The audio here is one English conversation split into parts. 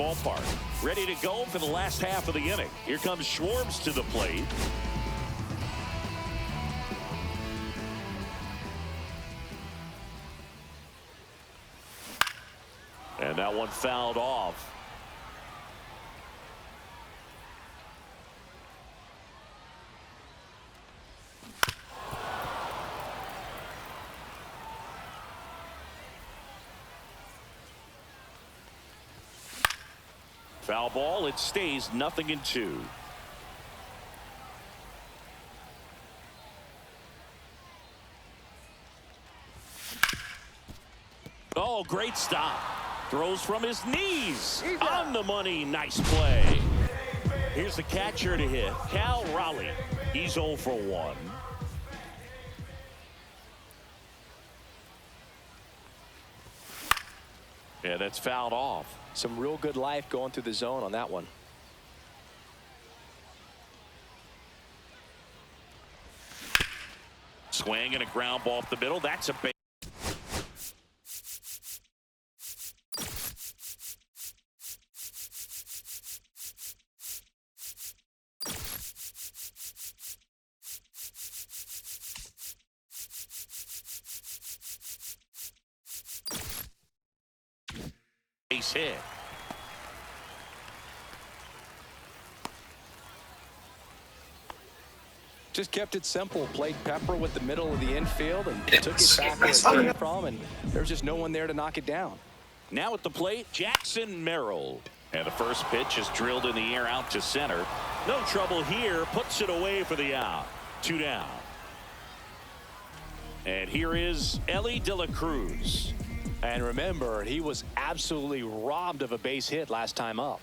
ballpark. Ready to go for the last half of the inning. Here comes Schwartz to the plate. And that one fouled off. Foul ball. It stays 0-2. Oh, great stop. Throws from his knees. On the money. Nice play. Here's the catcher to hit. Cal Raleigh. He's 0 for 1. Yeah, that's fouled off. Some real good life going through the zone on that one. Swing and a ground ball up the middle. That's a base. Base hit. Just kept it simple. Played Pepper with the middle of the infield and took it back where it came from, and there was just no one there to knock it down. Now at the plate, Jackson Merrill. And the first pitch is drilled in the air out to center. No trouble here. Puts it away for the out. 2 down. And here is Ellie De La Cruz. And remember, he was absolutely robbed of a base hit last time up.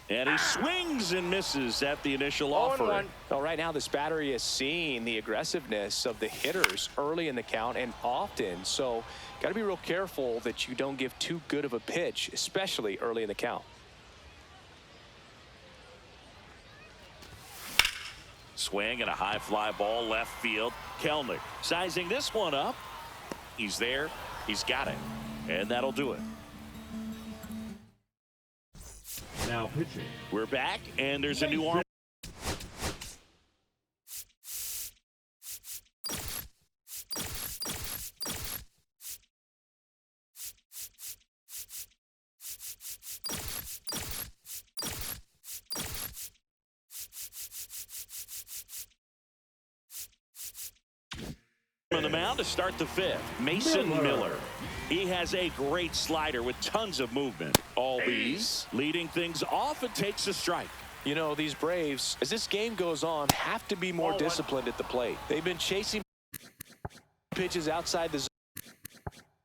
And he swings and misses at the initial offer. Well, right now, this battery is seeing the aggressiveness of the hitters early in the count and often. So, got to be real careful that you don't give too good of a pitch, especially early in the count. Swing and a high fly ball left field. Kelnick sizing this one up. He's there. He's got it. And that'll do it. Now pitching. We're back, and there's a new arm. On the mound to start the 5th, Mason Miller. He has a great slider with tons of movement. Albies leading things off and takes a strike. You know, these Braves, as this game goes on, have to be more disciplined at the plate. They've been chasing pitches outside the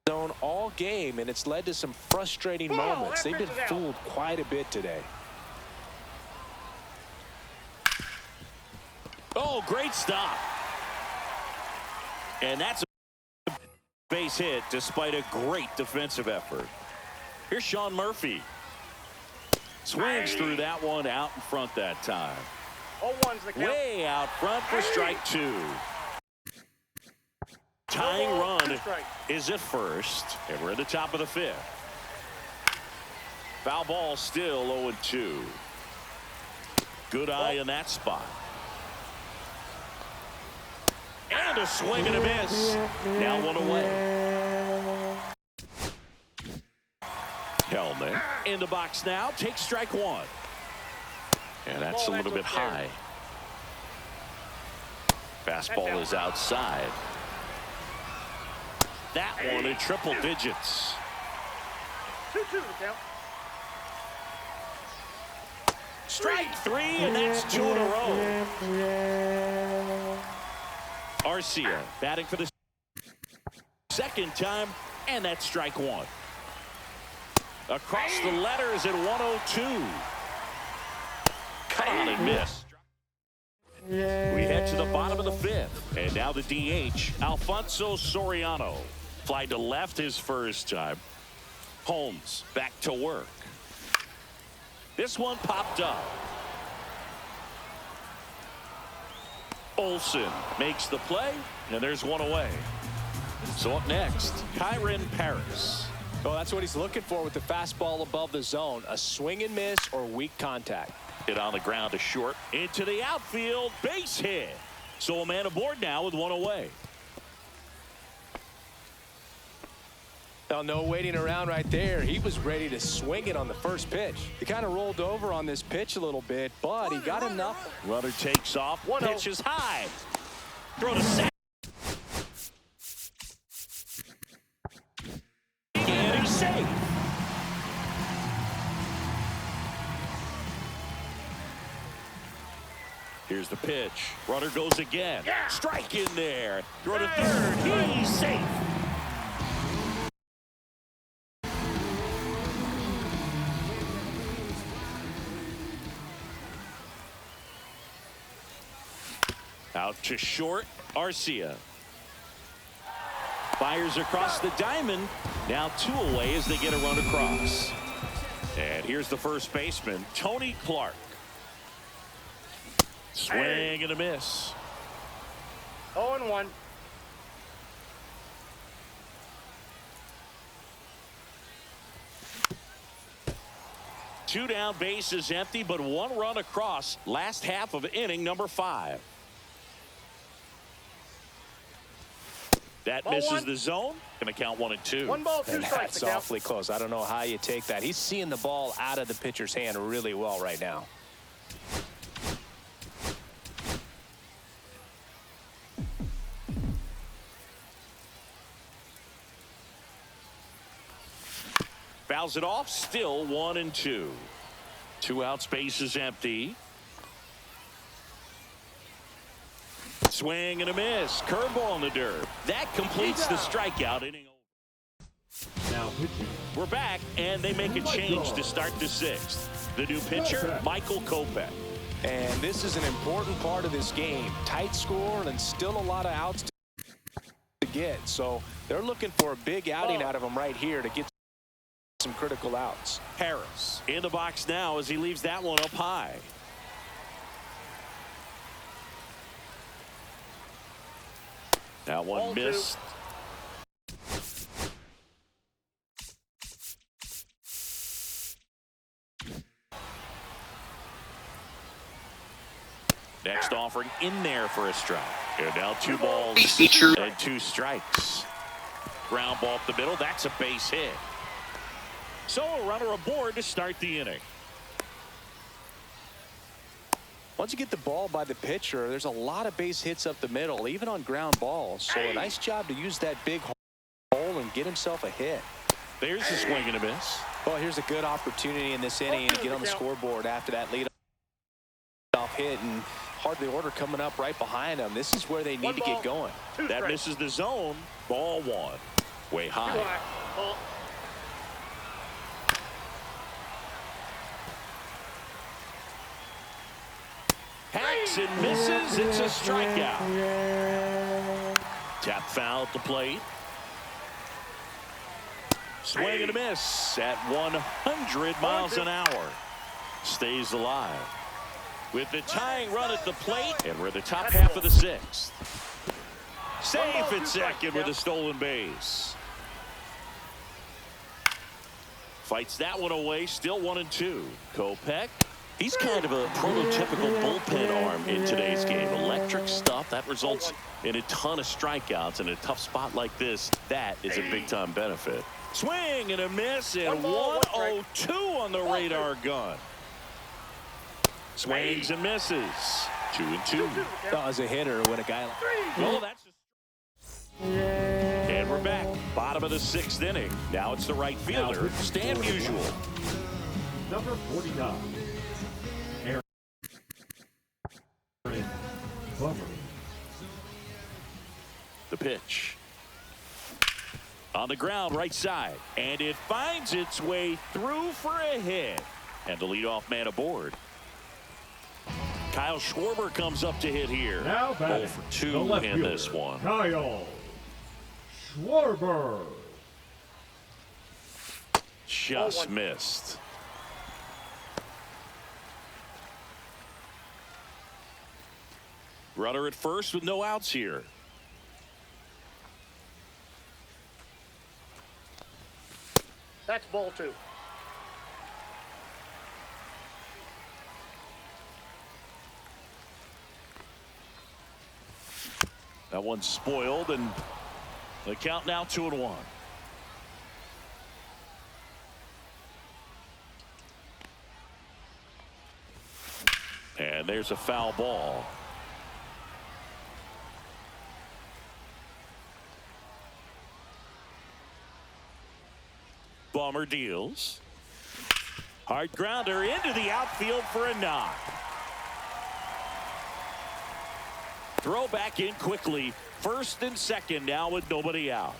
zone all game, and it's led to some frustrating moments. They've been fooled quite a bit today. Oh, great stop. And that's a base hit despite a great defensive effort. Here's Sean Murphy. Swings through that one out in front that time. Way out front for strike 2. Tying run is at first, and we're at the top of the 5th. Foul ball still 0-2. Good eye in that spot. And a swing and a miss. Now 1 away. Kelnick in the box now. Takes strike 1. And that's a little bit high. Fastball is outside. That one in triple digits. 2-2 the count. Strike 3, and that's 2 in a row. Arcia batting for the second time, and that's strike 1. Across the letters at 102. Cut on and miss. We head to the bottom of the 5th, and now the DH, Alfonso Soriano. Fly to left his first time. Holmes back to work. This one popped up. Olsen makes the play, and there's 1 away. So up next, Kyron Paris. Well, that's what he's looking for with the fastball above the zone. A swing and miss or weak contact. Hit on the ground to short. Into the outfield. Base hit. So a man aboard now with one away. Now, no waiting around right there. He was ready to swing it on the first pitch. He kind of rolled over on this pitch a little bit, but he got enough. Runner takes off. One pitch is high. Throw to second. And he's safe. Here's the pitch. Runner goes again. Strike in there. Throw to third. He's safe. Out to short, Arcia. Fires across the diamond. Now 2 away as they get a run across. And here's the first baseman, Tony Clark. Swing and a miss. 0-1. Two down, base is empty, but 1 run across. Last half of inning number 5. That misses the zone. Gonna count 1 and 2. 1 ball, 2 strikes. That's awfully close. I don't know how you take that. He's seeing the ball out of the pitcher's hand really well right now. Fouls it off. Still 1 and 2. 2 outs, base is empty. Swing and a miss. Curveball in the dirt. That completes the strikeout inning. Now pitching. We're back, and they make a change to start the 6th. The new pitcher, Michael Kopech. And this is an important part of this game. Tight score and still a lot of outs to get. So they're looking for a big outing out of him right here to get some critical outs. Harris in the box now as he leaves that one up high. That one missed. Next offering in there for a strike. And now 2 balls and 2 strikes. Ground ball up the middle. That's a base hit. So a runner aboard to start the inning. Once you get the ball by the pitcher, there's a lot of base hits up the middle, even on ground balls. So a nice job to use that big hole and get himself a hit. There's a swing and a miss. Well, here's a good opportunity in this inning to get on the scoreboard after that lead-off hit, and hardly order coming up right behind them. This is where they need to get going. That misses the zone. Ball 1. Way high. Hacks and misses. It's a strikeout. Tap foul at the plate. Swing and a miss at 100 miles an hour. Stays alive. With the tying run at the plate, and we're the top half of the 6th. Safe at second with a stolen base. Fights that one away. Still 1 and 2. Kopech. He's kind of a prototypical bullpen arm in today's game. Electric stuff that results in a ton of strikeouts in a tough spot like this. That is a big-time benefit. Swing and a miss, and 1-0-2 on the radar gun. Swings and misses. 2 and 2. As a hitter, when a guy like well, that's and we're back. Bottom of the 6th inning. Now it's the right fielder, Stan Musial. Number 49. The pitch. On the ground, right side. And it finds its way through for a hit. And the leadoff man aboard. Kyle Schwarber comes up to hit here. Now 0 for 2 in this one. Kyle Schwarber. Just missed. Runner at first with no outs here. That's ball 2. That one's spoiled, and the count now 2-1. And there's a foul ball. Bomber deals. Hard grounder into the outfield for a knock. Throw back in quickly. First and second now with nobody out.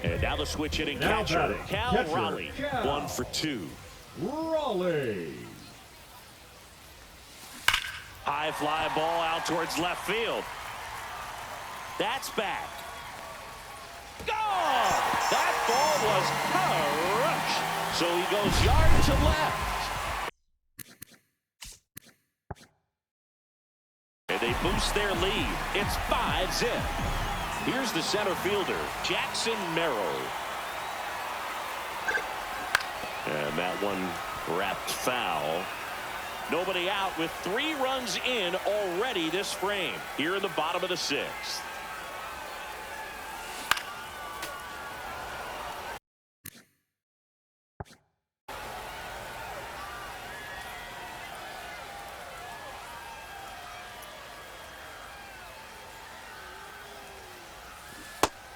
And now the switch hitting catcher, Cal Raleigh. 1 for 2. Raleigh. High fly ball out towards left field. That's back. Gone! That ball was crushed. So he goes yard to left. And they boost their lead. It's 5-zip. Here's the center fielder, Jackson Merrill. And that one wrapped foul. Nobody out with 3 runs in already this frame here in the bottom of the 6th.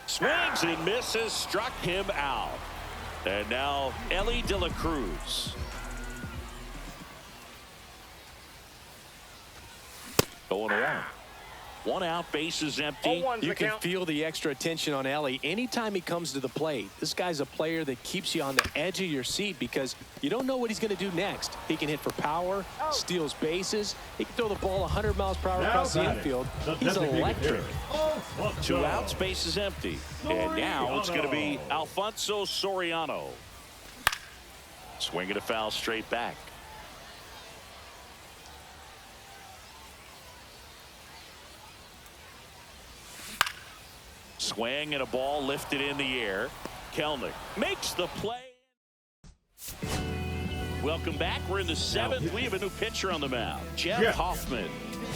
Swings and misses, struck him out. And now Ellie De La Cruz. Going around. 1 out, bases empty. You can feel the extra attention on Ellie anytime he comes to the plate. This guy's a player that keeps you on the edge of your seat because you don't know what he's going to do next. He can hit for power, steals bases. He can throw the ball 100 miles per hour across the infield. He's electric. 2 outs, bases empty. And now it's going to be Alfonso Soriano. Swinging a foul straight back. Swing and a ball lifted in the air. Kelnick makes the play. Welcome back. We're in the 7th. We have a new pitcher on the mound, Jeff Hoffman.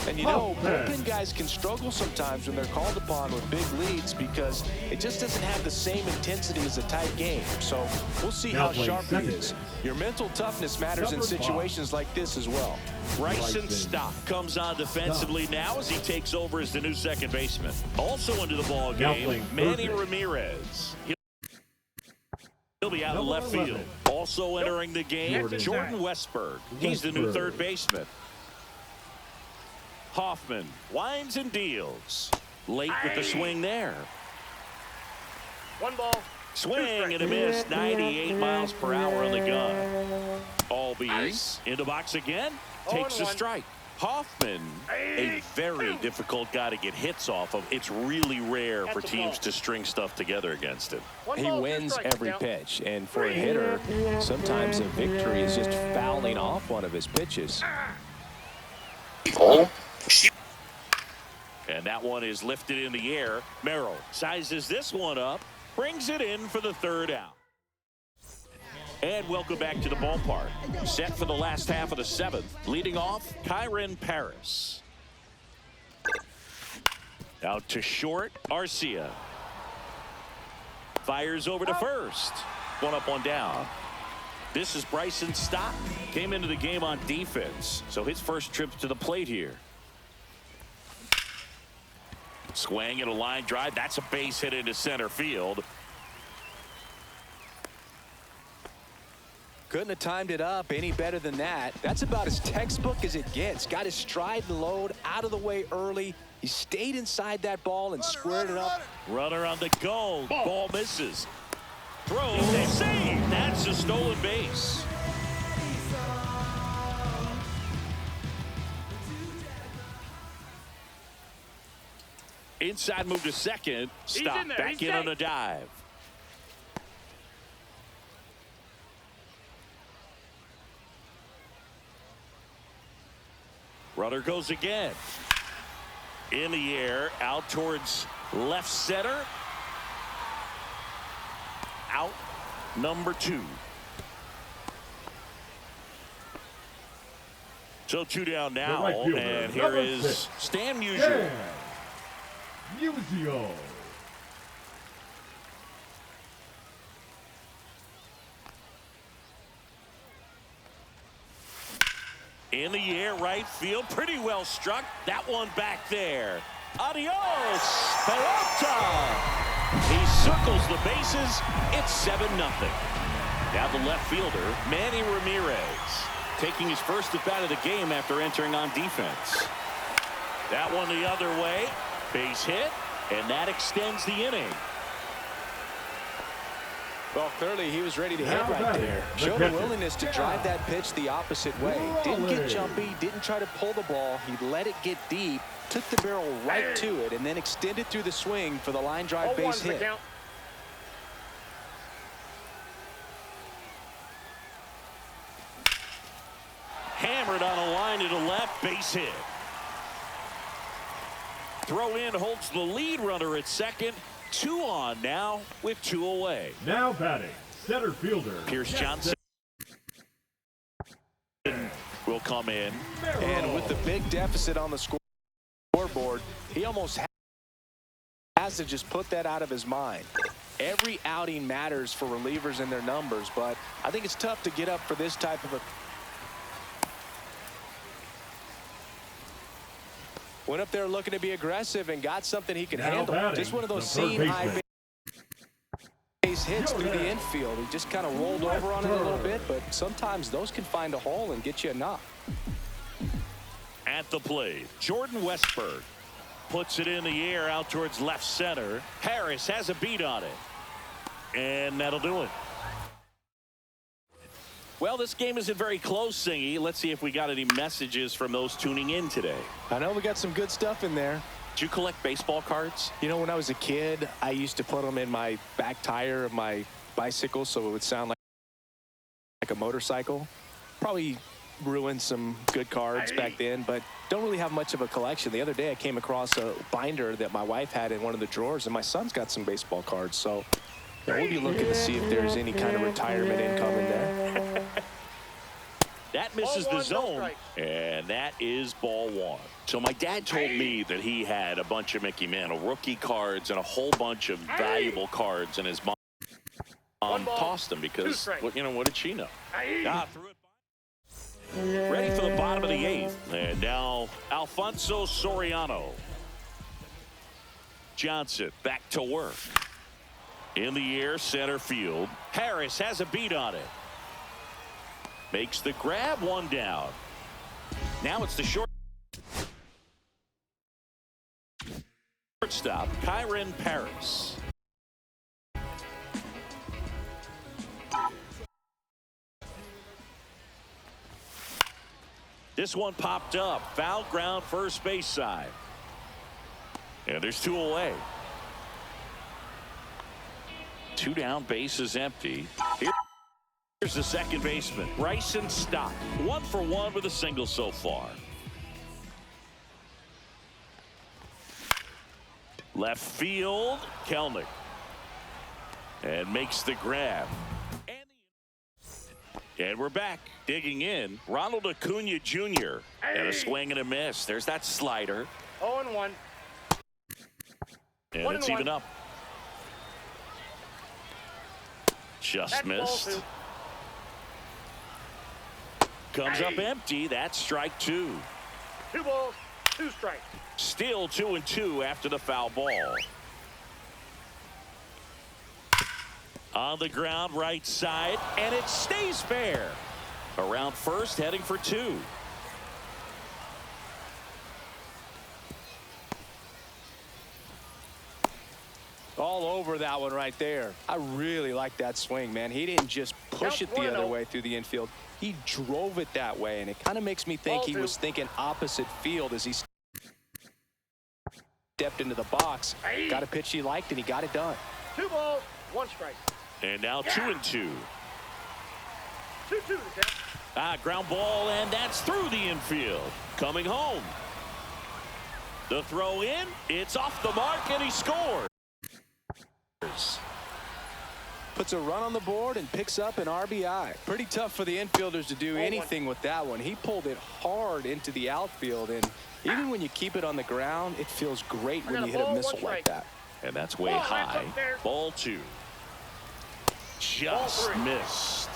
And you know, bullpen guys can struggle sometimes when they're called upon with big leads because it just doesn't have the same intensity as a tight game. So we'll see how sharp he is. Your mental toughness matters in situations like this as well. Bryson Stott comes on defensively now as he takes over as the new second baseman. Also into the ball game, Manny Ramirez. He'll be out in left field. Also entering the game, Jordan Westberg. He's the new third baseman. Hoffman winds and deals. Late with the swing there. 1 ball. Swing and a miss. 98 miles per hour on the gun. Albies in the box again. Takes a strike. Hoffman, a very difficult guy to get hits off of. It's really rare for teams to string stuff together against him. He wins every pitch, and for a hitter, sometimes a victory is just fouling off one of his pitches. And that one is lifted in the air. Merrill sizes this one up, brings it in for the 3rd out. And welcome back to the ballpark. Set for the last half of the 7th. Leading off, Kyren Paris. Out to short, Arcia. Fires over to first. 1 up, 1 down. This is Bryson Stott. Came into the game on defense, so his first trip to the plate here. Swing and a line drive. That's a base hit into center field. Couldn't have timed it up any better than that. That's about as textbook as it gets. Got his stride and load out of the way early. He stayed inside that ball and squared it up. Runner on the go. Ball misses. Throw. Save. That's a stolen base. Inside move to second. Stop. Back in on a dive. Runner goes again. In the air, out towards left center. Out. number 2. So 2 down now, right fielder, and here number is 6, Stan Musial. Stan Musial. In the air, right field, pretty well struck. That one back there. Adios, pelota. He circles the bases. It's 7-0. Now the left fielder, Manny Ramirez, taking his first at bat of the game after entering on defense. That one the other way. Base hit, and that extends the inning. Well, clearly he was ready to hit right there. Showed a willingness to drive that pitch the opposite way. Didn't get jumpy, didn't try to pull the ball. He let it get deep, took the barrel right to it, and then extended through the swing for the line drive base hit. Hammered on a line to the left, base hit. Throw in holds the lead runner at second. 2 on now with 2 away. Now batting, center fielder Pierce Johnson will come in. And with the big deficit on the scoreboard, he almost has to just put that out of his mind. Every outing matters for relievers and their numbers, but I think it's tough to get up for this type of a... Went up there looking to be aggressive and got something he can handle. Just one of those seam high base hits through the infield. He just kind of rolled over on it a little bit, but sometimes those can find a hole and get you a knock. At the plate, Jordan Westberg puts it in the air out towards left center. Harris has a beat on it, and that'll do it. Well, this game isn't very close, Singy. Let's see if we got any messages from those tuning in today. I know we got some good stuff in there. Did you collect baseball cards? You know, when I was a kid, I used to put them in my back tire of my bicycle so it would sound like a motorcycle. Probably ruined some good cards back then, but don't really have much of a collection. The other day I came across a binder that my wife had in one of the drawers, and my son's got some baseball cards. So we'll be looking to see if there's any kind of retirement income in there. That misses the zone, and that is ball 1. So my dad told me that he had a bunch of Mickey Mantle rookie cards and a whole bunch of valuable cards, and his mom tossed them because, you know, what did she know? Threw it by. Ready for the bottom of the 8th, and now Alfonso Soriano. Johnson back to work. In the air, center field. Harris has a beat on it. Makes the grab, 1 down. Now it's the shortstop, Kyron Paris. This one popped up. Foul ground, first base side. And there's 2 away. 2 down, base is empty. Here's the second baseman, Bryson Stott. 1 for 1 with a single so far. Left field, Kelnick. And makes the grab. And we're back. Digging in, Ronald Acuna Jr. And a swing and a miss. There's that slider. 0-1. And it's even up. Just missed. Comes up empty. That's strike 2. 2 balls, 2 strikes. Still 2-2 after the foul ball. On the ground, right side, and it stays fair. Around first, heading for 2. All over that one right there. I really like that swing, man. He didn't just push it the other way through the infield. He drove it that way, and it kind of makes me think he was thinking opposite field as he stepped into the box. Got a pitch he liked, and he got it done. 2 balls, 1 strike. And now 2-2. 2-2 to count. Ground ball, and that's through the infield. Coming home. The throw in, it's off the mark, and he scores. puts a run on the board and picks up an RBI. Pretty tough for the infielders to do anything with that one. He pulled it hard into the outfield, and even when you keep it on the ground, it feels great when you hit a missile like that. And that's way high. Ball 2. Just missed.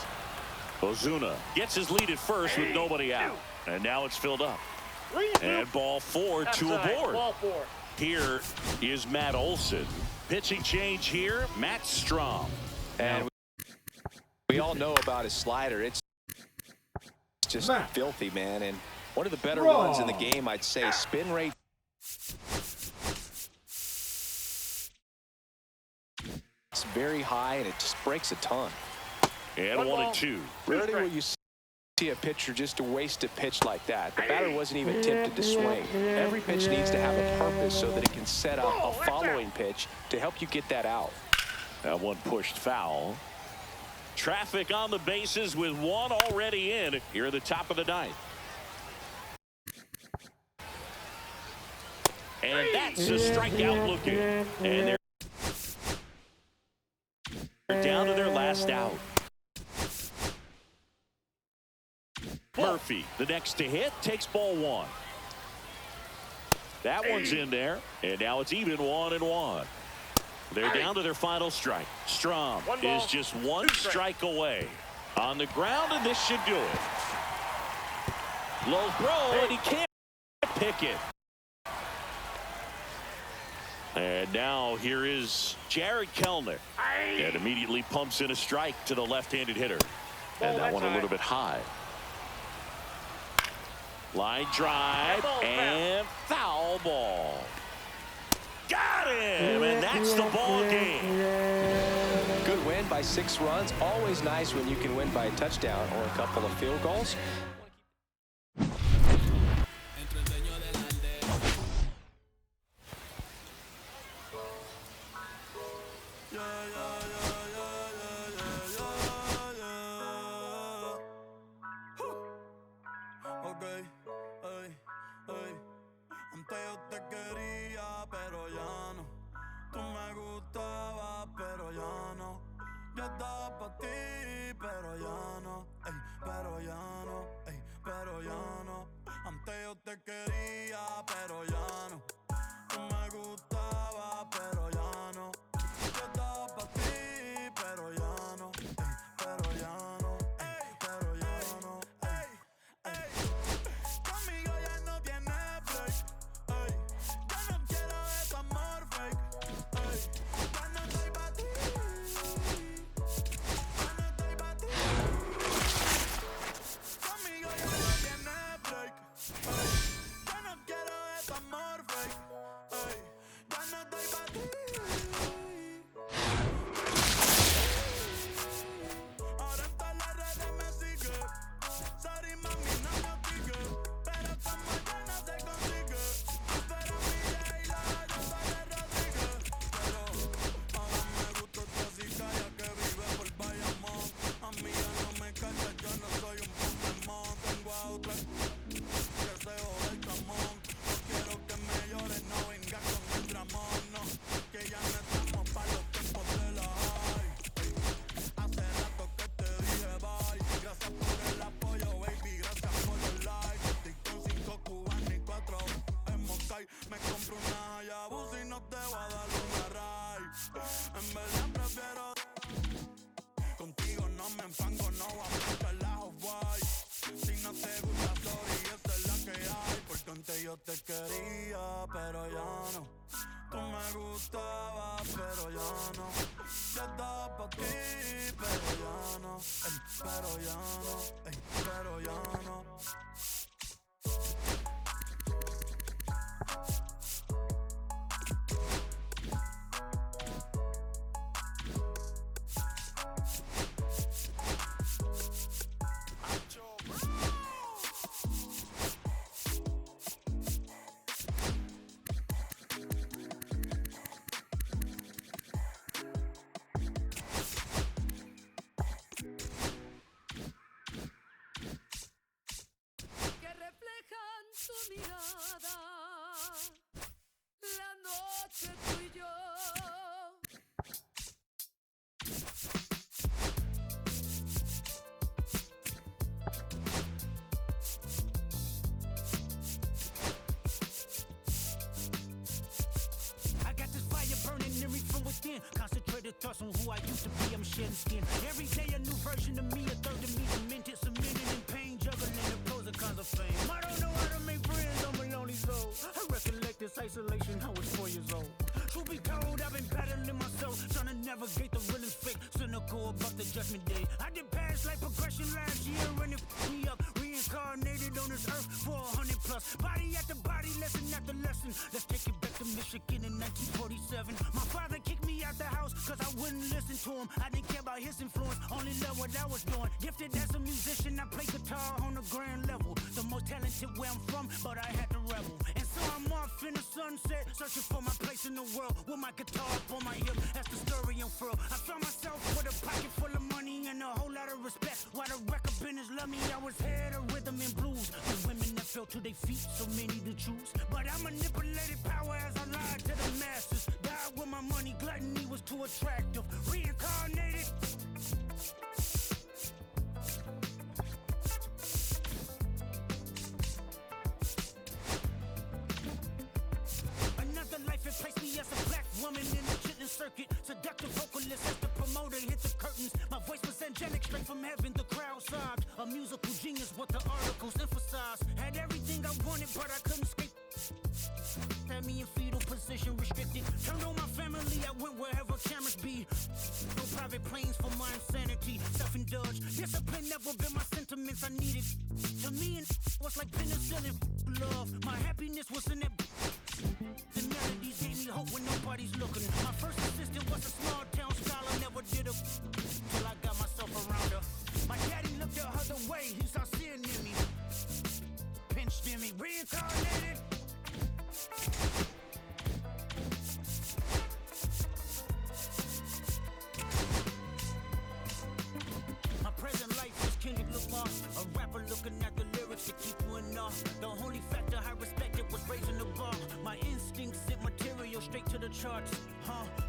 Ozuna gets his lead at first with nobody out. And now it's filled up. And ball 4, 2 aboard. Ball 4. Here is Matt Olson. Pitching change here, Matt Strom. And we all know about his slider. It's just filthy, man. And one of the better ones in the game, I'd say. Spin rate. It's very high, and it just breaks a ton. And 1-2. Rarely will you see a pitcher just to waste a pitch like that. The batter wasn't even tempted to swing. Every pitch needs to have a purpose so that it can set up a following pitch to help you get that out. That one pushed foul. Traffic on the bases with one already in here at the top of the 9th. And that's a strikeout looking. And they're down to their last out. Murphy, the next to hit, takes ball 1. That one's in there, and now it's even 1-1. They're down to their final strike. Strom is just one strike away. On the ground, and this should do it. Low throw, and he can't pick it. And now here is Jared Kellner. And immediately pumps in a strike to the left-handed hitter. And that one a little bit high. Line drive and foul ball. Got him, and that's the ball game. Good win by 6 runs. Always nice when you can win by a touchdown or a couple of field goals. Antes yo te quería, pero ya no. Tú me gustabas, pero ya no. Yo estaba pa' ti, pero ya no. Ey, pero ya no, ey, pero ya no. Antes yo te quería, pero ya no. Tú me gustabas, pero ya no. Yo estaba pa' ti, pero ya no. Ey, pero ya no, ey, pero ya no. Ey, ey. Conmigo ya no tienes break. Ya no quiero de tu amor fake. Ya no estoy pa' ti. Ya no estoy pa' ti. Conmigo ya no tienes break. Ya no quiero de tu amor fake. Ya no estoy pa' ti. Ahora en todas las redes me sigue. Sorry mami, no me hostige. Pero como ya no se consigue. Pero mi Leila, yo soy de Rodríguez. Pero ahora me gusta esta chica ya que vive por Bayamón. A mí ya no me calla, yo no soy un Pokémon. Tengo a otra que se jode el camón. No quiero que me llores, no venga con el dramón. No, que ya no estamos pa' los tiempos de la high. Hace rato que te dije bye. Gracias por el apoyo, baby, gracias por los likes. Estoy con 5 cubanos y 4 en Moscay. Me compro una Hayabusa y no te voy a dar una ride. En verdad prefiero contigo no me enfango, no voy a buscar la Hawaii. Si no te gusta, sorry, esa es la que hay. Porque antes yo te quería, pero ya no. Tú me gustabas, pero ya no. Yo estaba pa' ti, pero ya no. Ey, pero ya no, ey, pero ya no. Que reflejan tu mirada, la noche tú y yo. thoughts on who I used to be. I'm shedding skin. Every day a new version of me, a third of me, demented, cemented in pain, juggling the pros and cons of fame. I don't know how to make friends, I'm a lonely soul. I recollect this isolation, I was 4 years old. Truth be told, I've been battling myself, trying to navigate the real and fake, cynical about the judgment day. I did past life progression last year, and it f***ed me up. Reincarnated on this earth for 100 plus. Body after body, lesson after lesson. Let's take it back to Michigan in 1947. My father kicked me out the house, cause I wouldn't listen to him. I didn't care about his influence, only love what I was doing. Gifted as a musician, I play guitar on the grand level. The most talented where I'm from, but I had to rebel. And so I'm off in the sunset, searching for my place in the world. With my guitar up on my hip, that's the story unfurled. I found myself with a pocket full of money and a whole lot of respect. While the record business loved me, I was head of rhythm and blues. The women that fell to their feet, so many to choose. But I manipulated power as I lied to the masses. Died with my money, gluttony was too attractive. Reincarnated. Another life, it placed me as a black woman in the chitlin circuit. Seductive vocalist as the promoter hit the curtains. My voice was angelic, straight from heaven, the crowd sobbed. A musical genius, what the articles emphasized. Had everything I wanted, but I couldn't escape. Had me in fetal position, restricted. Turned on my family, I went wherever cameras be. No private planes for my insanity. Self-indulge, discipline never been my sentiments I needed. To me, it was like penicillin. Love, my happiness was in that. The melodies gave me hope when nobody's looking. My first assistant was a small town scholar, never did a till I got myself around her. My daddy looked the other way, he saw sin in me. Pinched in me, reincarnated. My present life is Kendrick Lamar, a rapper looking at the lyrics to keep you in awe. The only factor I respected was raising the bar. My instincts sent material straight to the charts.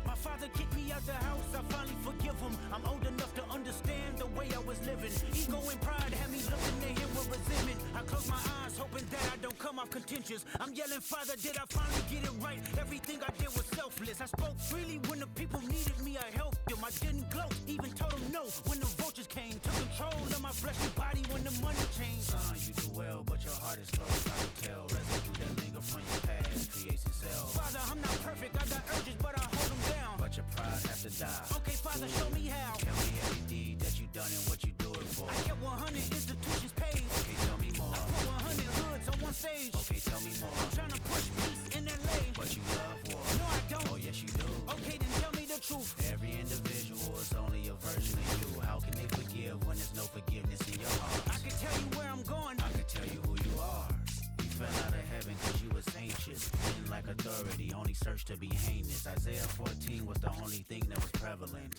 My father kicked me out the house, I finally forgive him. I'm old enough to understand the way I was living. Ego and pride had me looking at him with resentment. I close my eyes, hoping that I don't come off contentious. I'm yelling, Father, did I finally get it right? Everything I did was selfless. I spoke freely when the people needed me, I helped them. I didn't gloat, even told them no when the vultures came. Took control of my fleshy body when the money changed. Son, you do well, but your heart is closed. I can tell. Residue that linger from your past creates itself. Father, I'm not perfect, I got urges, but I hold them down. But your pride has to die. Okay, Father, show me how. Tell me every deed that you done and what you do it for. I kept 100 institutions paid. Okay, tell me more. I put 100 hoods on one stage. Okay, tell me more. I'm trying to push peace in LA. But you love war. No, I don't. Oh, yes, you do. Okay, then tell me the truth. Every individual is only a version of you. How can they forgive when there's no forgiveness in your heart? I can tell you where I'm going. I can tell you who you are. You fell out of heaven cause you was anxious. Didn't like authority, only searched to be heinous. Isaiah 14 was the only thing that was prevalent.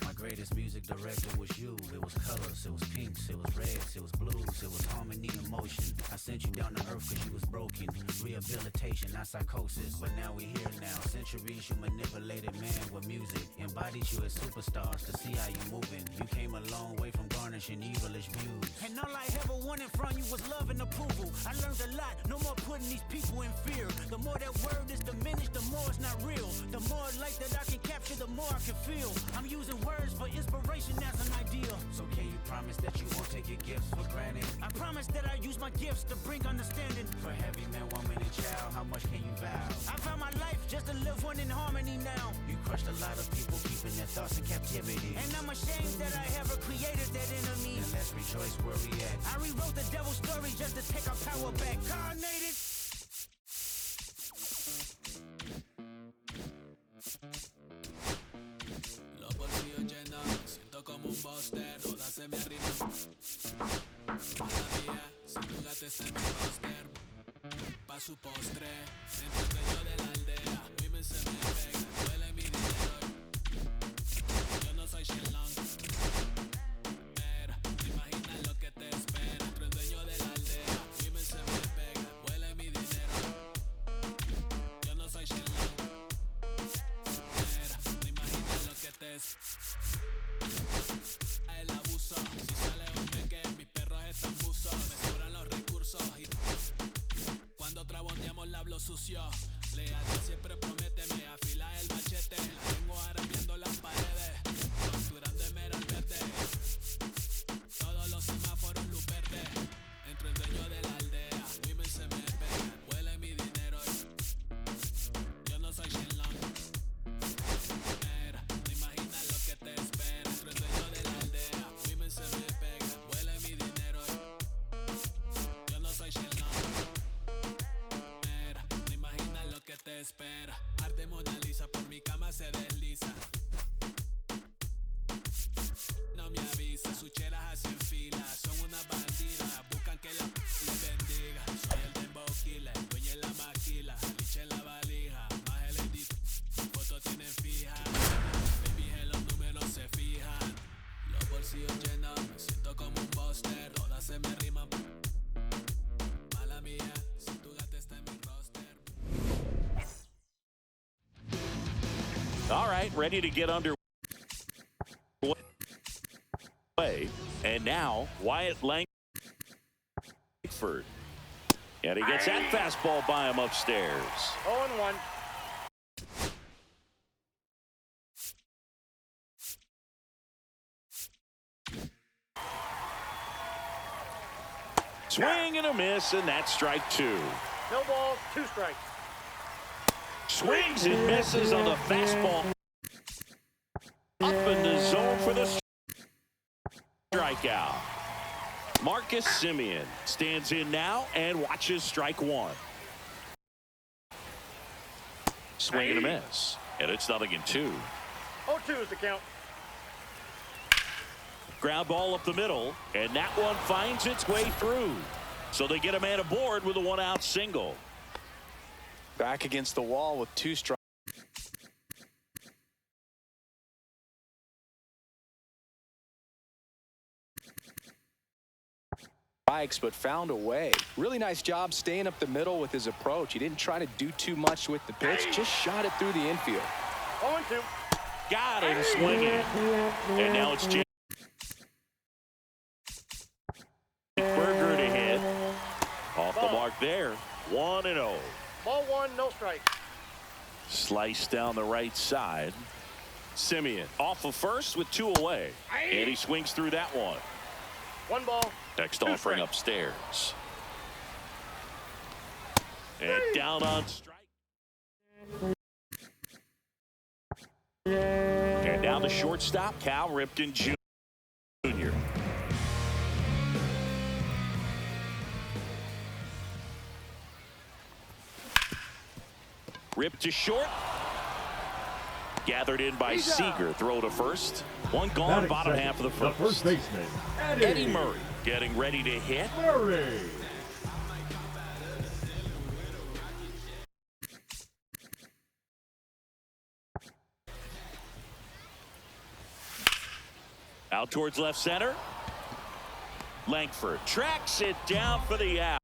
My greatest music director was you. It was colors, it was pinks, it was reds, it was blues, it was harmony and motion. I sent you down to earth cause you was broken. Rehabilitation, not psychosis. But now we here now. Centuries you manipulated man with music. Embodied you as superstars to see how you moving. You came a long way from garnishing evilish views. And all I ever wanted from you was love and approval. I learned a lot, no more putting these people in fear. The more that word is diminished, the more it's not real. The more light that I can capture, the more I can feel. I'm using words for inspiration as an ideal. So can you promise that you won't take your gifts for granted? I promise that I use my gifts to bring understanding. For heavy man, woman, and child, how much can you vow? I found my life just to live one in harmony now. You crushed a lot of people keeping their thoughts in captivity. And I'm ashamed that I ever created that enemy. And let's rejoice where we at. I rewrote the devil's story just to take our power back. Carnated. Los bolsillos llenos, siento como un buster, joda se me arrima. Todavía, si tu gata está en mi póster, pa' su postre, entre el dueño de la aldea, women se me pegan, duele mi dinero. Yo no soy Shenlong, pero te imaginas lo que te espera. Entre el dueño de la aldea, women se me pegan, duele mi dinero. Yo no soy Shenlong, pero te imaginas lo que te espera. El abuso, si sale un peque, mis perros están buzos, me sobran los recursos y cuando traboneamos la hablo sucio. Lealtad siempre prométeme, afirma. el machete. La tengo arañando las paredes. Capturando mero al verde. Todos los semáforos luz verde. Entro el dueño de la aldea. Women se me pegan. Huele mi dinero. Yo no soy Shenlong. Mira, no imaginas lo que te espera. Entro el dueño de la aldea. Women se me pegan. Huele mi dinero. Yo no soy Shenlong. Mira, no imaginas lo que te espera. Arte Mona Lisa por mi cama se desliza. No me avisa, sus chelas hacen fila. Son una bandida, buscan que la les bendiga. Soy el dembow killer, dueño en la maquila. Liche en la valija, más el edit. Fotos tienen fija. Baby, los números se fijan. Los bolsillos llenos, me siento como un buster. Todas se me riman. Mala mía, si tu gata está en mi roster. All right, ready to get underway. And now, Wyatt Langford. And he gets that fastball by him upstairs. 0-1. Swing and a miss, and that's strike two. No balls, 2 strikes. Swings and misses on the fastball. Up in the zone for the strikeout. Marcus Semien stands in now and watches strike one. Swing and a miss. And it's 0-2. 0-2 is the count. Ground ball up the middle, and that one finds its way through. So they get a man aboard with a one-out single. Back against the wall with 2 strikes. But found a way. Really nice job staying up the middle with his approach. He didn't try to do too much with the pitch, just shot it through the infield. 0-2. Got him swinging. And now it's Jake Berger to hit. Off the mark there. 1-0. Ball 1, no strikes. Slice down the right side. Semien off of first with 2 away. And he swings through that one. 1 ball. Next 2 offering strikes. upstairs. And down on strike. And now the shortstop, Cal Ripken Jr. Ripped to short. Gathered in by Seager. Throw to first. One gone, Batting bottom second, half of the the first. first baseman, Eddie Murray getting ready to hit. Murray. Out towards left center. Langford tracks it down for the out.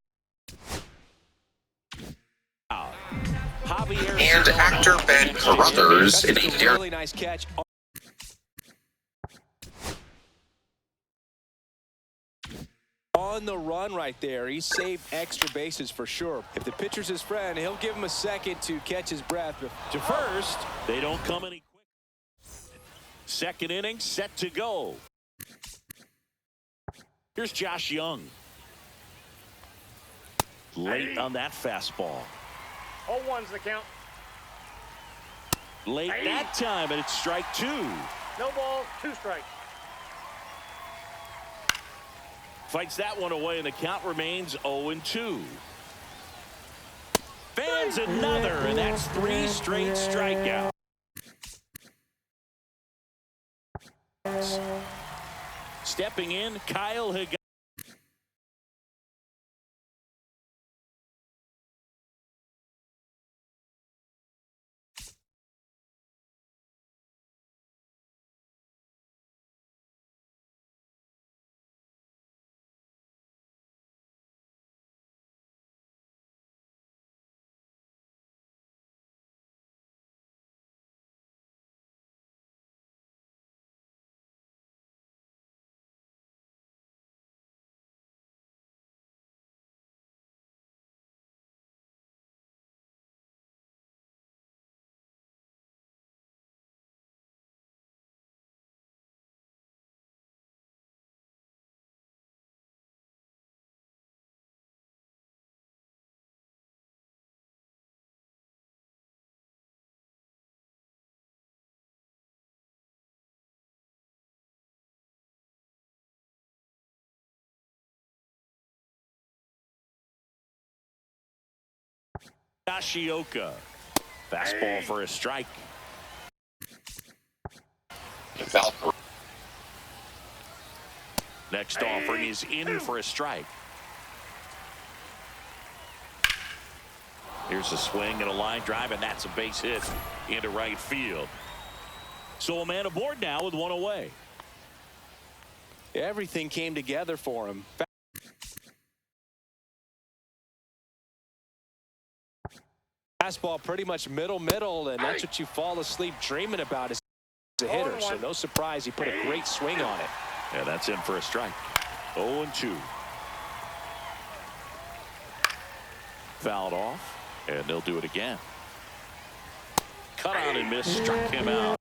Javier And actor Ben Carruthers in a really nice catch. On the run right there. He saved extra bases for sure. If the pitcher's his friend, he'll give him a second to catch his breath. to first. They don't come any quick. Second inning set to go. Here's Josh Young. Late on that fastball. 0-1's the count. Late that time, and it's strike 2. No balls, 2 strikes. Fights that one away, and the count remains 0-2. Fans another, and that's 3 straight strikeouts. Stepping in, Kyle Higgins. Yoshioka. Fastball for a strike. Valkyrie. Next offering is in for a strike. Here's a swing and a line drive, and that's a base hit into right field. So a man aboard now with one away. Everything came together for him. Fastball pretty much middle, and that's what you fall asleep dreaming about as a hitter. So no surprise he put a great swing on it. And that's in for a strike. 0-2. Fouled off, and they'll do it again. Cut on and miss, struck him out.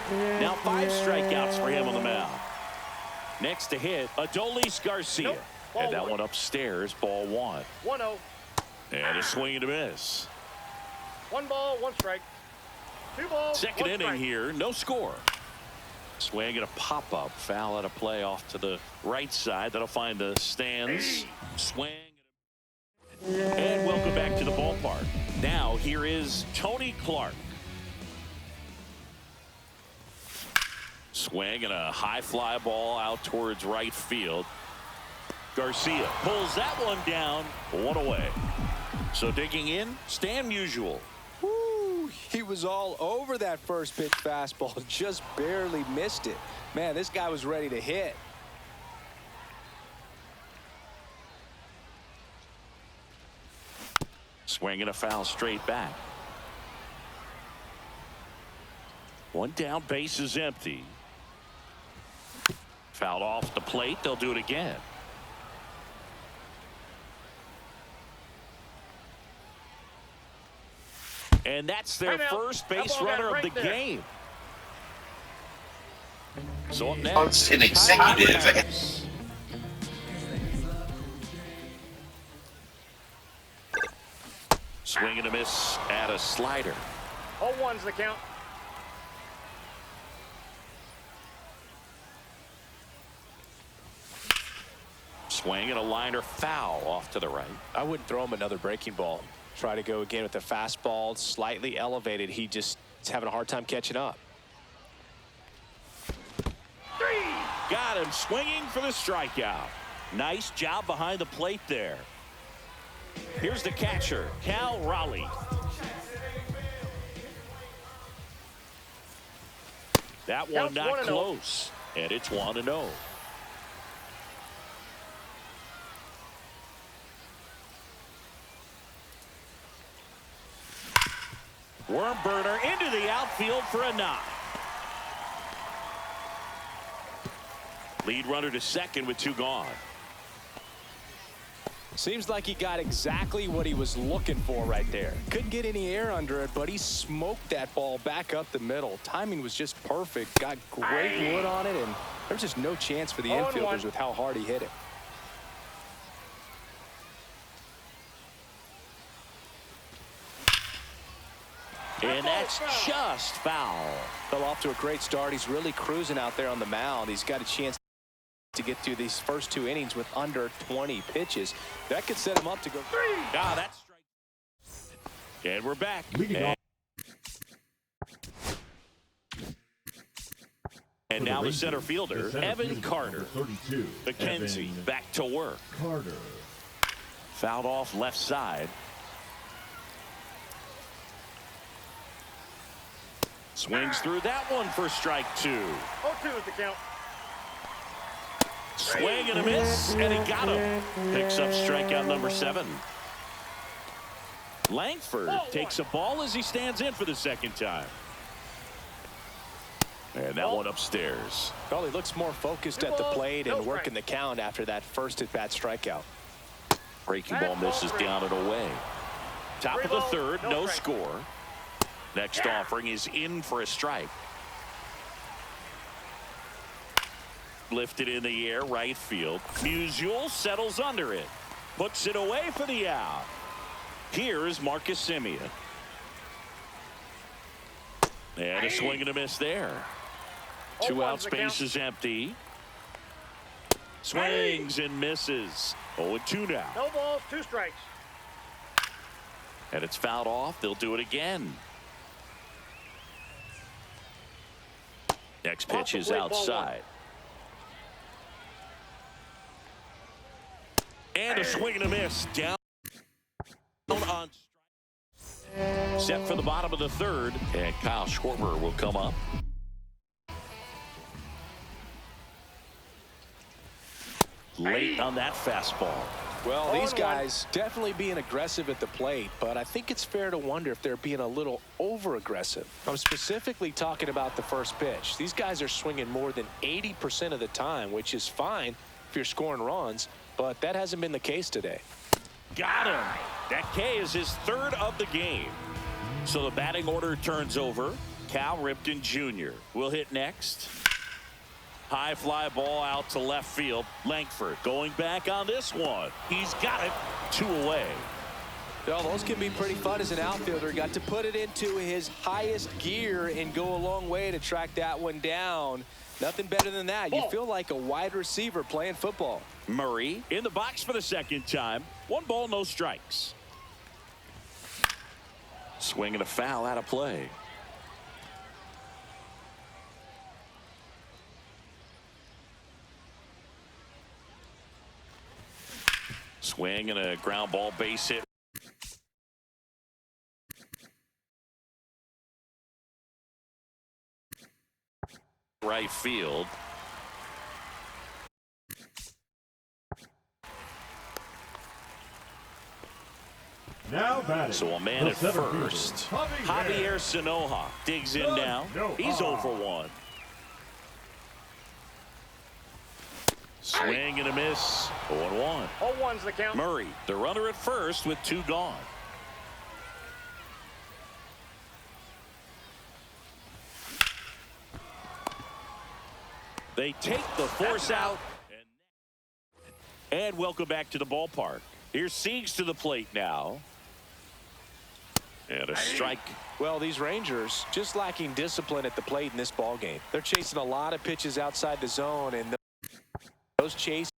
Now 5 strikeouts for him on the mound. Next to hit, Adolis Garcia. And that one upstairs, ball 1. 1-0. And a swing and a miss. 1 ball, 1 strike. 2 balls, Second 1 inning strike. here, no score. Swing and a pop-up. Foul out of play off to the right side. That'll find the stands. Swing. And welcome back to the ballpark. Now here is Tony Clark. Swing and a high fly ball out towards right field. Garcia pulls that one down. 1 away. So digging in, Stan Musial. Woo, he was all over that first pitch fastball, just barely missed it. Man, this guy was ready to hit. Swing and a foul straight back. 1 down, base is empty. Fouled off the plate. They'll do it again. And that's their first base runner of the game. So up next, An executive. Swing and a miss at a slider. 0-1's the count. Swing and a liner foul off to the right. I wouldn't throw him another breaking ball. Try to go again with the fastball, slightly elevated. He just is having a hard time catching up. Got him swinging for the strikeout. Nice job behind the plate there. Here's the catcher, Cal Raleigh. That one not close, and it's 1-0. Worm burner into the outfield for a knock. Lead runner to second with 2 gone. Seems like he got exactly what he was looking for right there. Couldn't get any air under it, but he smoked that ball back up the middle. Timing was just perfect. Got great wood on it, and there's just no chance for the infielders with how hard he hit it. And that's just foul. Fell off to a great start. He's really cruising out there on the mound. He's got a chance to get through these first 2 innings with under 20 pitches. That could set him up to go 3. Ah, that's strike. And we're back. And now the center fielder, Evan Carter. 32. McKenzie Evan back to work. Carter. Fouled off left side. Swings through that one for strike 2. 0-2 is the count. Swing and a miss, and he got him. Picks up strikeout number 7. Langford takes a ball as he stands in for the second time. And that one upstairs. Well, he looks more focused at the plate and working the count after that first at-bat strikeout. Breaking ball misses down and away. Top of the third, no score. Next offering is in for a strike. Lifted in the air, right field. Musial settles under it. Puts it away for the out. Here is Marcus Semien. And a swing and a miss there. 2 out, space is empty. Swings and misses. 0-2 now. No balls, 2 strikes. And it's fouled off. They'll do it again. Next pitch is outside. And a swing and a miss. Down on strike. Set for the bottom of the third. And Kyle Schwarber will come up. Late on that fastball. Well, these guys definitely being aggressive at the plate, but I think it's fair to wonder if they're being a little over-aggressive. I'm specifically talking about the first pitch. These guys are swinging more than 80% of the time, which is fine if you're scoring runs, but that hasn't been the case today. Got him. That K is his third of the game. So the batting order turns over. Cal Ripken Jr. will hit next. High fly ball out to left field. Langford going back on this one. He's got it. 2 away. Well, those can be pretty fun as an outfielder. Got to put it into his highest gear and go a long way to track that one down. Nothing better than that. You feel like a wide receiver playing football. Murray in the box for the second time. 1 ball, no strikes. Swing and a foul out of play. Swing and a ground ball, base hit. Right field. Now batting. So a man at first. Javier Sanoja digs in now. He's 0 for 1. Swing and a miss. 0-1. 0-1's the count. Murray, the runner at first with 2 gone. They take the force out. And welcome back to the ballpark. Here's Siegs to the plate now. And a strike. Well, these Rangers just lacking discipline at the plate in this ball game. They're chasing a lot of pitches outside the zone, and those chases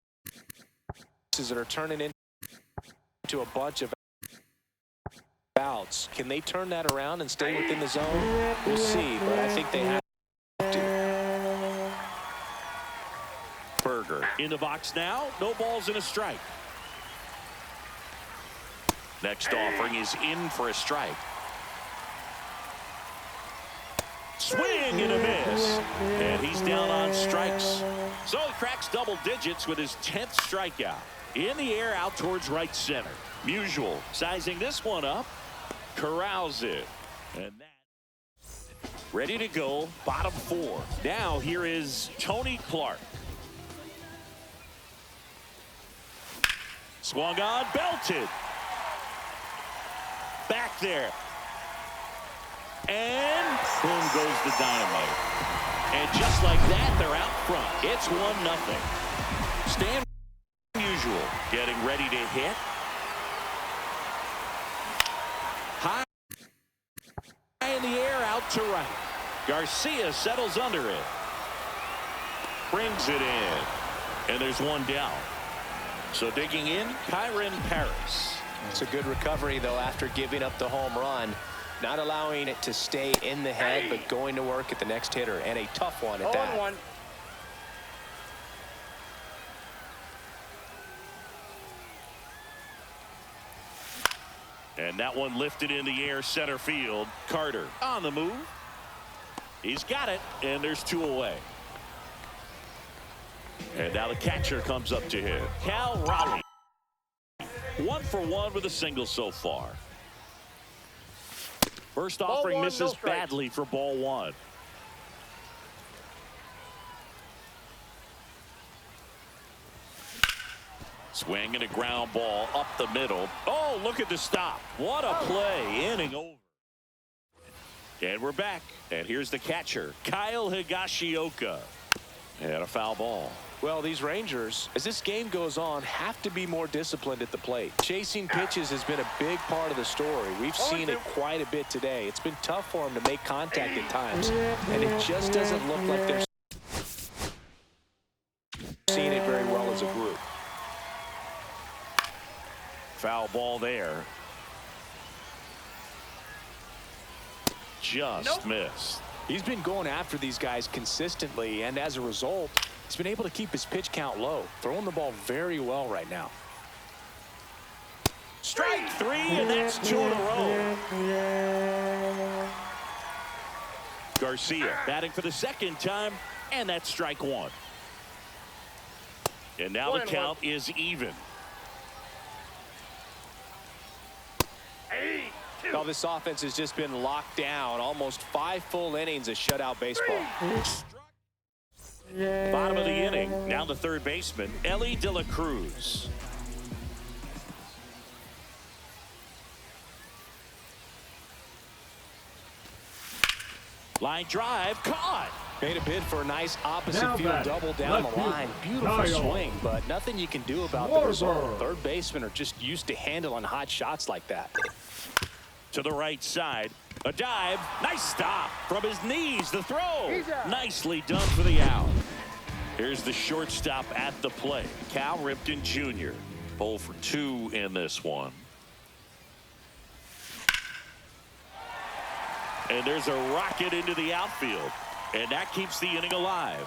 that are turning into a bunch of outs. Can they turn that around and stay within the zone? We'll see, but I think they have to. Berger in the box now. No balls and a strike. Next offering is in for a strike. Swing and a miss. And he's down on strikes. So he cracks double digits with his 10th strikeout. In the air out towards right center. Musial sizing this one up. Corrals it. And that ready to go. Bottom 4. Now here is Tony Clark. Swung on, belted. Back there. And boom goes the dynamite. And just like that, they're out front. It's 1-0. Stan Musial getting ready to hit. High in the air, out to right. Garcia settles under it. Brings it in. And there's 1 down. So digging in, Kyron Paris. It's a good recovery, though, after giving up the home run. Not allowing it to stay in the head, but going to work at the next hitter, and a tough one at that. 0-1. And that one lifted in the air, center field. Carter on the move. He's got it, and there's 2 away. And now the catcher comes up to hit. Cal Raleigh. 1 for 1 with a single so far. First offering misses badly for ball 1. Swing and a ground ball up the middle. Oh, look at the stop. What a play. Inning over. And we're back. And here's the catcher, Kyle Higashioka. And a foul ball. Well, these Rangers, as this game goes on, have to be more disciplined at the plate. Chasing pitches has been a big part of the story. We've seen it quite a bit today. It's been tough for them to make contact at times, and it just doesn't look like they're seeing it very well as a group. Foul ball there. just missed. He's been going after these guys consistently, and as a result, he's been able to keep his pitch count low, throwing the ball very well right now. Strike three, and that's 2 in a row. Garcia batting for the second time, and that's strike 1. And now the count is even. Well, this offense has just been locked down. Almost 5 full innings of shutout baseball. Bottom of the inning. Now the third baseman, Ellie De La Cruz. Line drive, caught. Made a bid for a nice opposite Now field batting, double down the left line. field, Beautiful Kyle. swing, but nothing you can do about the result. Third basemen are just used to handling hot shots like that. To the right side, a dive, nice stop from his knees. The throw, nicely done for the out. Here's the shortstop at the plate, Cal Ripken Jr. 0 for 2 in this one. And there's a rocket into the outfield, and that keeps the inning alive.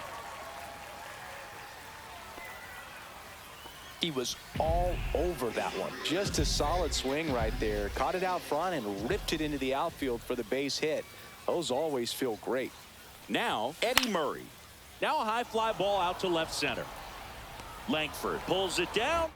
He was all over that one. Just a solid swing right there. Caught it out front and ripped it into the outfield for the base hit. Those always feel great. Now Eddie Murray. Now a high fly ball out to left center. Langford pulls it down.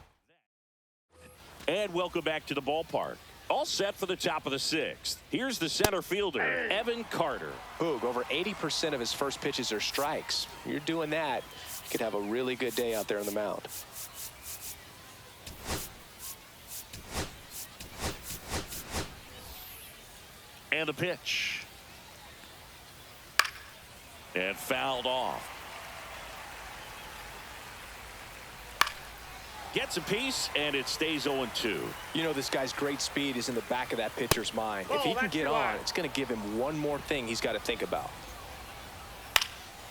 And welcome back to the ballpark. All set for the top of the 6th. Here's the center fielder, Evan Carter. Boog, over 80% of his first pitches are strikes. You're doing that, you could have a really good day out there on the mound. And a pitch. And fouled off. Gets a piece, and it stays 0-2. You know, this guy's great speed is in the back of that pitcher's mind. If he can get on, it's going to give him one more thing he's got to think about.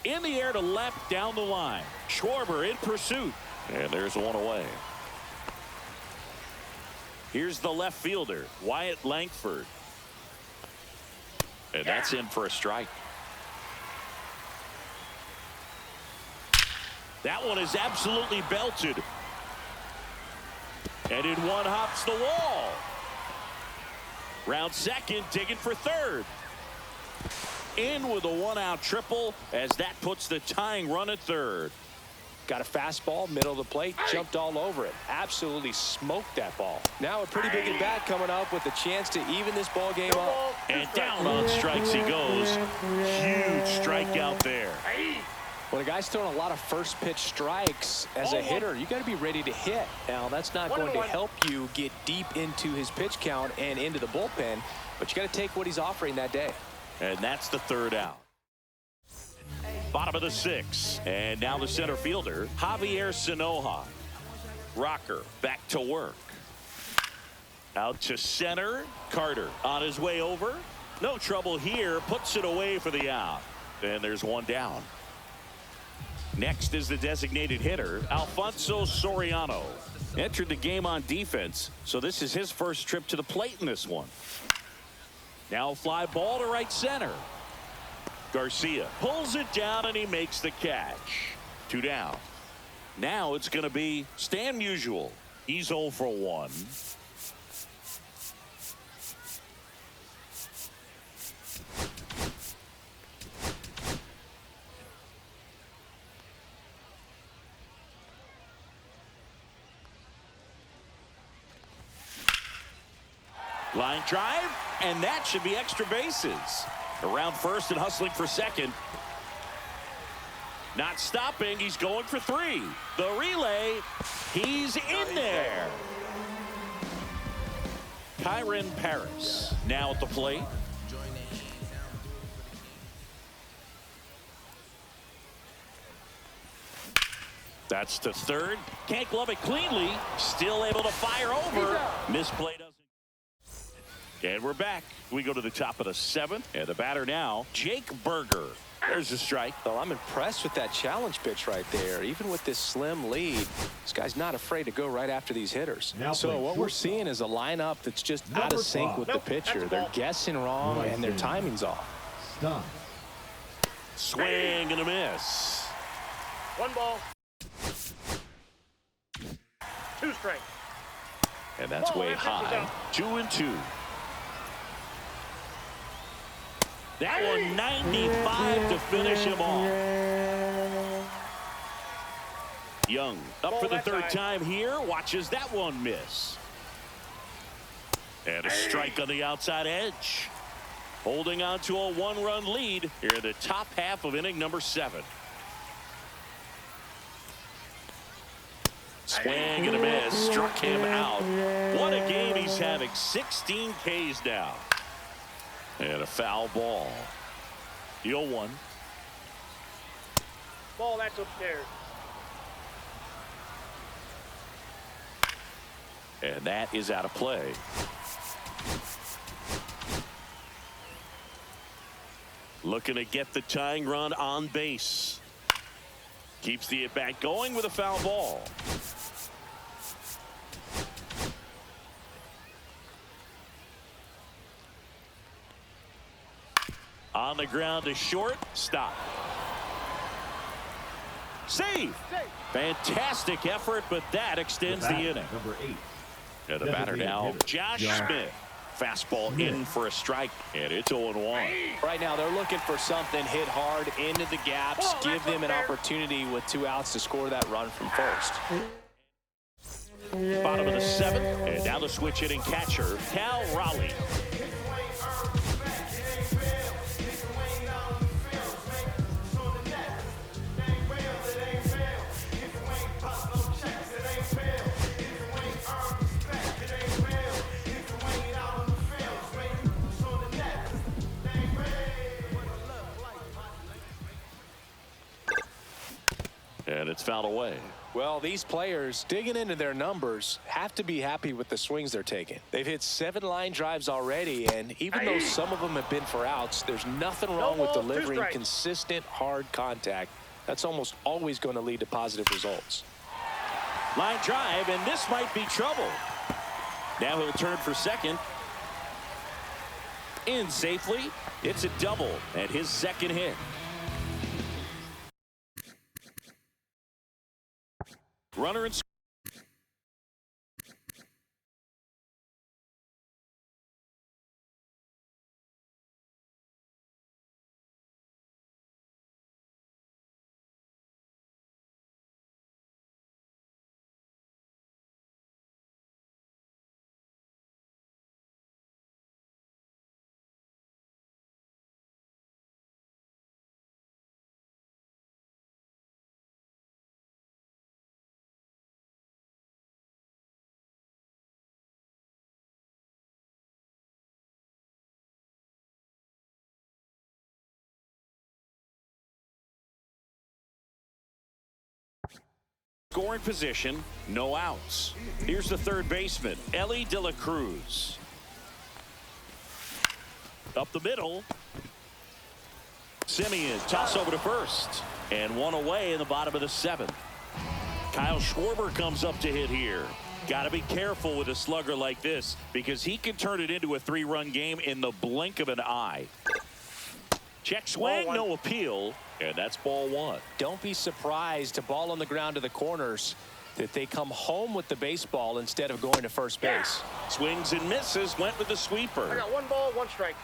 In the air to left down the line. Schwarber in pursuit. And there's one away. Here's the left fielder, Wyatt Langford. And that's in for a strike. That one is absolutely belted. And in one hops the wall. Round second, digging for third. In with a 1-out triple as that puts the tying run at third. Got a fastball, middle of the plate, jumped all over it. Absolutely smoked that ball. Now a pretty big at bat coming up with a chance to even this ball game up. And down on strikes he goes. Huge strikeout there. When a guy's throwing a lot of first pitch strikes as a hitter, you got to be ready to hit. Now, that's not going to help you get deep into his pitch count and into the bullpen, but you got to take what he's offering that day. And that's the third out. Bottom of the 6th. And now the center fielder, Javier Sanoja. Rocker back to work. Out to center. Carter on his way over. No trouble here. Puts it away for the out. And there's one down. Next is the designated hitter, Alfonso Soriano. Entered the game on defense, so this is his first trip to the plate in this one. Now a fly ball to right center. Garcia pulls it down and he makes the catch. 2 down. Now it's going to be Stan Musial. He's 0 for 1. Line drive, and that should be extra bases. Around first and hustling for second. Not stopping, he's going for 3. The relay, he's in there. Kyron Paris now at the plate. That's to third. Can't glove it cleanly. Still able to fire over. Misplay doesn't. And we're back. We go to the top of the 7th. And the batter now, Jake Berger. There's a strike. Well, I'm impressed with that challenge pitch right there. Even with this slim lead, this guy's not afraid to go right after these hitters. So what we're seeing is a lineup that's just out of sync with the pitcher. They're guessing wrong and their timing's off. Stop. Swing and a miss. 1 ball. 2 strikes. And that's way high. 2-2. That one 95 to finish him off. Young up for the third time here. Watches that one miss. And a strike on the outside edge. Holding on to a 1-run lead here in the top half of inning number 7. Swing and a miss. Struck him out. What a game he's having. 16 Ks now. And a foul ball. 0-1. Ball, that's upstairs. And that is out of play. Looking to get the tying run on base. Keeps the at-bat going with a foul ball. On the ground to short. Stop. Save. Fantastic effort, but that extends the inning. Number 8. And the batter now, Josh Smith. Fastball in for a strike, and it's 0-1. Right now, they're looking for something hit hard into the gaps, give them an opportunity with 2 outs to score that run from first. Bottom of the 7th, and now the switch hitting catcher, Cal Raleigh. And it's fouled away. Well, these players digging into their numbers have to be happy with the swings they're taking. They've hit 7 line drives already, and even though some of them have been for outs, there's nothing wrong with delivering consistent hard contact. That's almost always going to lead to positive results. Line drive, and this might be trouble. Now he'll turn for second. In safely. It's a double and his second hit. Runner and scoring position, no outs. Here's the third baseman, Ellie De La Cruz. Up the middle. Simeon toss over to first. And 1 away in the bottom of the 7th. Kyle Schwarber comes up to hit here. Got to be careful with a slugger like this because he can turn it into a 3-run game in the blink of an eye. Check swing, no appeal. And that's ball 1. Don't be surprised to ball on the ground to the corners that they come home with the baseball instead of going to first base. Swings and misses, went with the sweeper. I got 1 ball, 1 strike.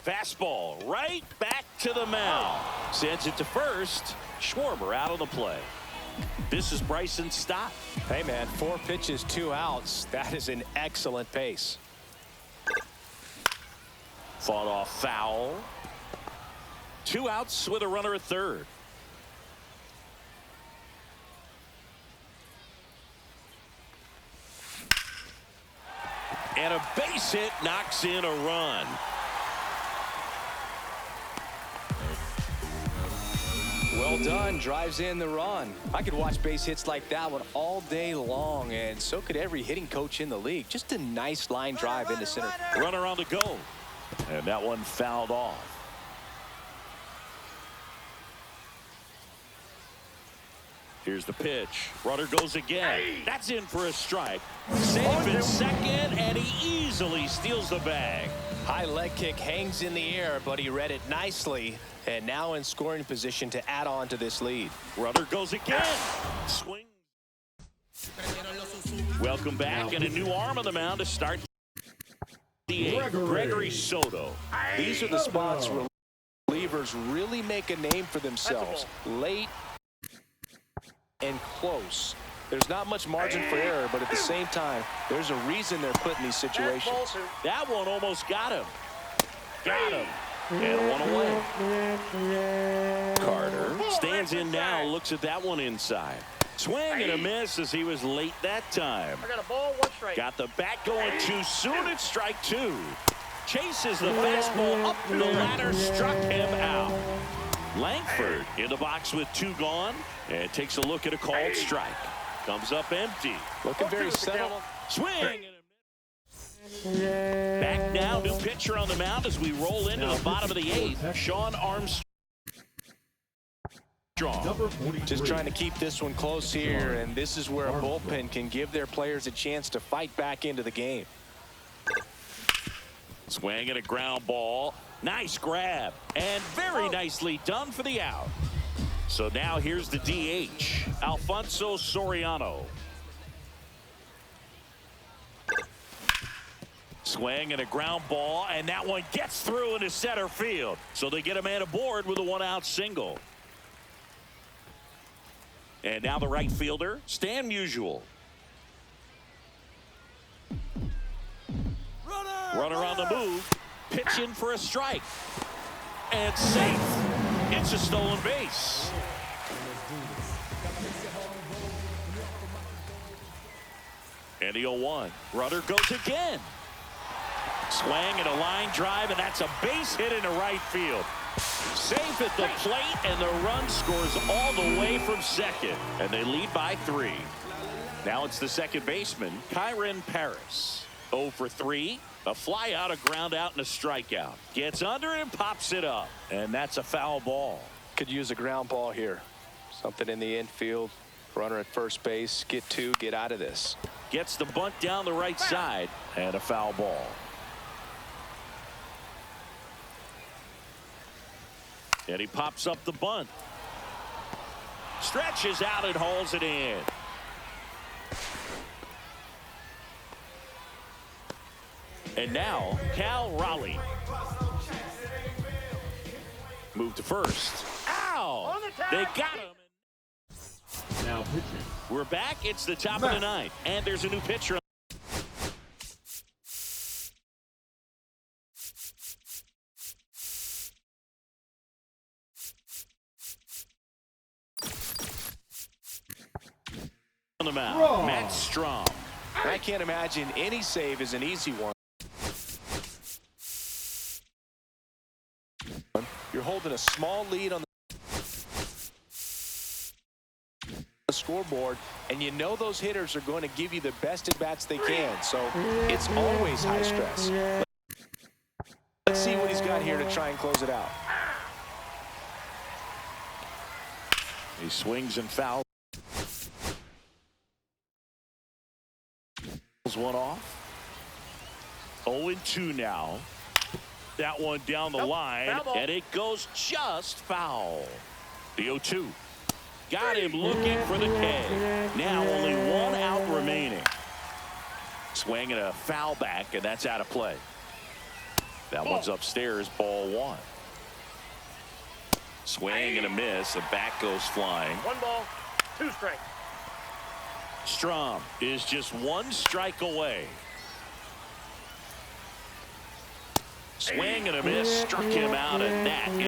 Fastball right back to the mound. Sends it to first. Schwarber out on the play. This is Bryson Stott. Hey, man, 4 pitches, 2 outs. That is an excellent pace. Fought off foul. 2 outs with a runner at third. And a base hit knocks in a run. Well done, drives in the run. I could watch base hits like that one all day long, and so could every hitting coach in the league. Just a nice line drive into center. Runner on the go. And that one fouled off. Here's the pitch. Runner goes again. That's in for a strike. Safe in second, and he easily steals the bag. High leg kick hangs in the air, but he read it nicely, and now in scoring position to add on to this lead. Runner goes again. Swing. Welcome back, and a new arm on the mound to start the eighth. Gregory Soto. These are the spots where relievers really make a name for themselves. Late and close. There's not much margin for error, but at the same time, there's a reason they're put in these situations. That one almost got him. Got him. And one away. Carter stands in now, looks at that one inside. Swing and a miss as he was late that time. I got a ball, 1 strike. Got the bat going too soon. It's strike 2. Chases the fastball up the ladder, struck him out. Langford in the box with 2 gone, and takes a look at a called strike. Comes up empty. Looking very settled. Swing. Back now, new pitcher on the mound as we roll into the bottom of the 8th. Sean Armstrong. Just trying to keep this one close here, and this is where a bullpen can give their players a chance to fight back into the game. Swing and a ground ball. Nice grab, and very nicely done for the out. So now here's the DH, Alfonso Soriano. Swing and a ground ball, and that one gets through into center field. So they get a man aboard with a 1-out single. And now the right fielder, Stan Musial. Runner on the move. Pitch in for a strike. And safe. It's a stolen base. And the 0-1. Runner goes again. Swing and a line drive, and that's a base hit into right field. Safe at the plate, and the run scores all the way from second. And they lead by 3. Now it's the second baseman, Kyron Paris. 0 for 3. A fly out, a ground out, and a strikeout. Gets under it and pops it up. And that's a foul ball. Could use a ground ball here. Something in the infield. Runner at first base. Get 2, get out of this. Gets the bunt down the right side, and a foul ball. And he pops up the bunt. Stretches out and hauls it in. And now, Cal Raleigh. Move to first. Ow! They got him. Now pitching. We're back. It's the top of the 9th. And there's a new pitcher. On the mound, Matt Strom. I can't imagine any save is an easy one. You're holding a small lead on the scoreboard, and you know those hitters are going to give you the best at-bats they can, so it's always high stress. Let's see what he's got here to try and close it out. He swings and fouls. One off. 0-2 now. That one down the line, and it goes just foul. The 0-2. Got him looking for the K. Now only 1 out remaining. Swing and a foul back, and that's out of play. That one's upstairs, ball 1. Swing and a miss, the bat goes flying. 1 ball, 2 strikes. Strom is just 1 strike away. Swing and a miss, struck him out, and that